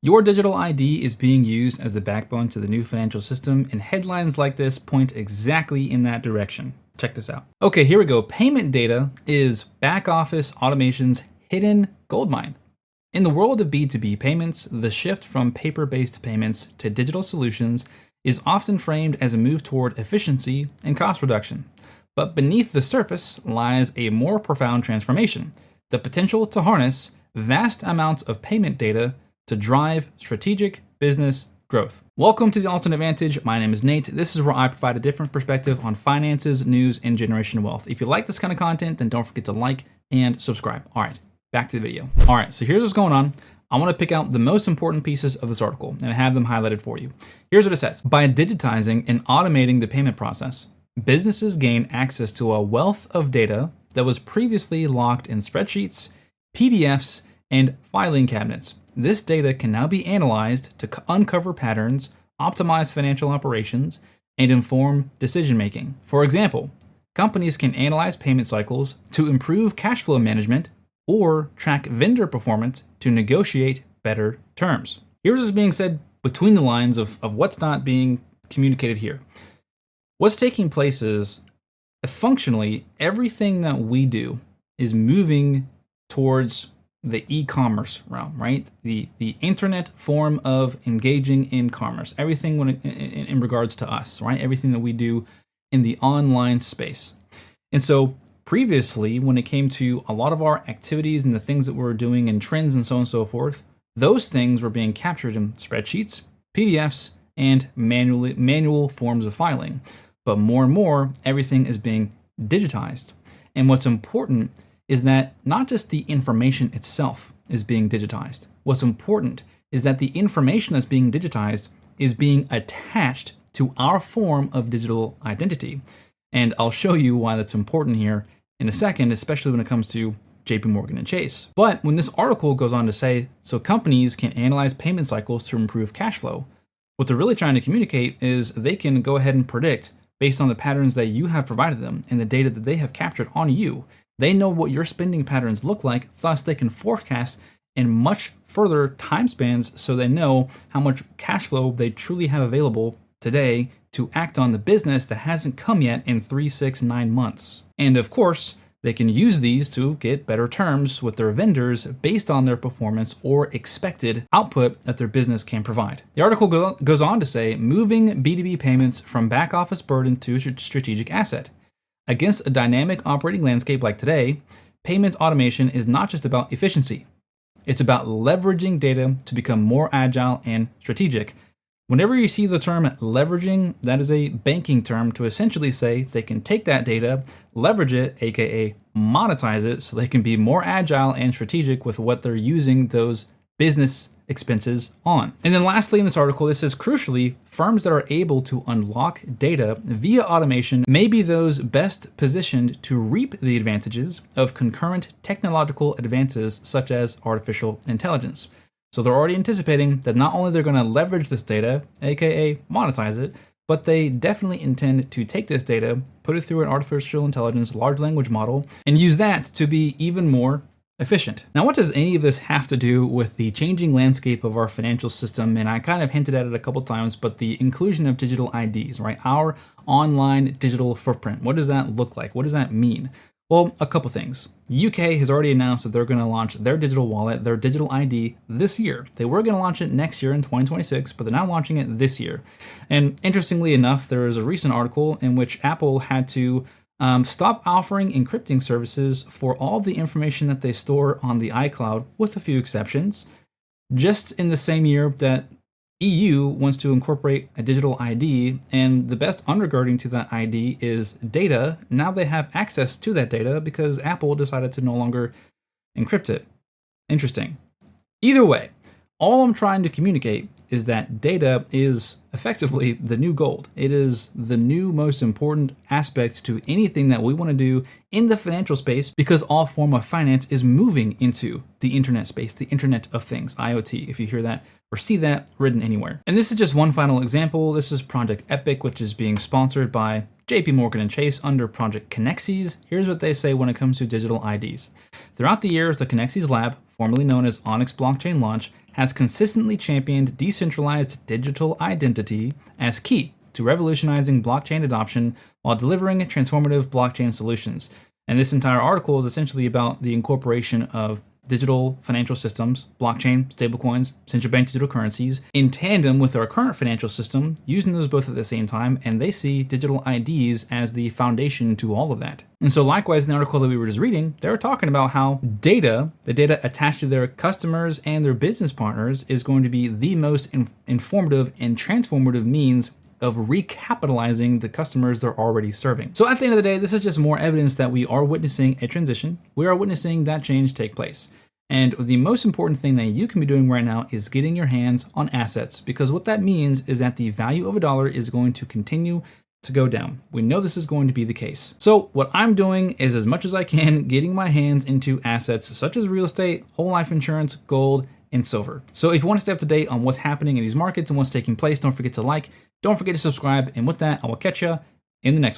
Your digital ID is being used as the backbone to the new financial system, and headlines like this point exactly in that direction. Check this out. Okay, here we go. Payment data is back office automation's hidden goldmine. In the world of B2B payments, the shift from paper-based payments to digital solutions is often framed as a move toward efficiency and cost reduction. But beneath the surface lies a more profound transformation: the potential to harness vast amounts of payment data to drive strategic business growth. Welcome to the AlterNate Vantage. My name is Nate. This is where I provide a different perspective on finances, news, and generational wealth. If you like this kind of content, then don't forget to like and subscribe. All right, back to the video. All right, so here's what's going on. I want to pick out the most important pieces of this article and I have them highlighted for you. Here's what it says. By digitizing and automating the payment process, businesses gain access to a wealth of data that was previously locked in spreadsheets, PDFs, and filing cabinets. This data can now be analyzed to uncover patterns, optimize financial operations, and inform decision-making. For example, companies can analyze payment cycles to improve cash flow management or track vendor performance to negotiate better terms. Here's what's being said between the lines of what's not being communicated here. What's taking place is, functionally, everything that we do is moving towards the e-commerce realm, right? The internet form of engaging in commerce. Everything in regards to us, right? Everything that we do in the online space. And so previously, when it came to a lot of our activities and the things that we were doing and trends and so on and so forth, those things were being captured in spreadsheets, PDFs, and manual forms of filing. But more and more, everything is being digitized. And what's important is that not just the information itself is being digitized. What's important is that the information that's being digitized is being attached to our form of digital identity. And I'll show you why that's important here in a second, especially when it comes to JP Morgan and Chase. But when this article goes on to say, so companies can analyze payment cycles to improve cash flow, what they're really trying to communicate is they can go ahead and predict based on the patterns that you have provided them and the data that they have captured on you. They know what your spending patterns look like, thus they can forecast in much further time spans so they know how much cash flow they truly have available today to act on the business that hasn't come yet in 3, 6, 9 months. And of course, they can use these to get better terms with their vendors based on their performance or expected output that their business can provide. The article goes on to say, moving B2B payments from back office burden to a strategic asset. Against a dynamic operating landscape like today, payments automation is not just about efficiency. It's about leveraging data to become more agile and strategic. Whenever you see the term leveraging, that is a banking term to essentially say they can take that data, leverage it, aka monetize it, so they can be more agile and strategic with what they're using those business expenses on. And then lastly in this article, this says, crucially, firms that are able to unlock data via automation may be those best positioned to reap the advantages of concurrent technological advances such as artificial intelligence. So they're already anticipating that not only they're going to leverage this data, aka monetize it, but they definitely intend to take this data, put it through an artificial intelligence large language model, and use that to be even more efficient. Now, what does any of this have to do with the changing landscape of our financial system? And I kind of hinted at it a couple times, but the inclusion of digital IDs, right? Our online digital footprint. What does that look like? What does that mean? Well, a couple things. The UK has already announced that they're going to launch their digital wallet, their digital ID this year. They were going to launch it next year in 2026, but they're now launching it this year. And interestingly enough, there is a recent article in which Apple had to stop offering encrypting services for all the information that they store on the iCloud, with a few exceptions, just in the same year that EU wants to incorporate a digital ID, and the best undergirding to that ID is data. Now they have access to that data because Apple decided to no longer encrypt it. Interesting. Either way, all I'm trying to communicate is that data is effectively the new gold. It is the new most important aspect to anything that we want to do in the financial space, because all form of finance is moving into the internet space, the Internet of Things, IoT, if you hear that or see that written anywhere. And this is just one final example. This is Project Epic, which is being sponsored by JP Morgan and Chase under Project Connexes. Here's what they say when it comes to digital IDs. Throughout the years, the Connexes lab formerly known as Onyx Blockchain Launch, has consistently championed decentralized digital identity as key to revolutionizing blockchain adoption while delivering transformative blockchain solutions. And this entire article is essentially about the incorporation of digital financial systems, blockchain, stablecoins, central bank digital currencies, in tandem with our current financial system, using those both at the same time, and they see digital IDs as the foundation to all of that. And so likewise, in the article that we were just reading, they were talking about how the data attached to their customers and their business partners is going to be the most informative and transformative means of recapitalizing the customers they're already serving. So at the end of the day, this is just more evidence that we are witnessing a transition. We are witnessing that change take place. And the most important thing that you can be doing right now is getting your hands on assets, because what that means is that the value of a dollar is going to continue to go down. We know this is going to be the case. So what I'm doing is, as much as I can, getting my hands into assets such as real estate, whole life insurance, gold, and silver. So if you want to stay up to date on what's happening in these markets and what's taking place, don't forget to like, don't forget to subscribe, and with that, I will catch you in the next one.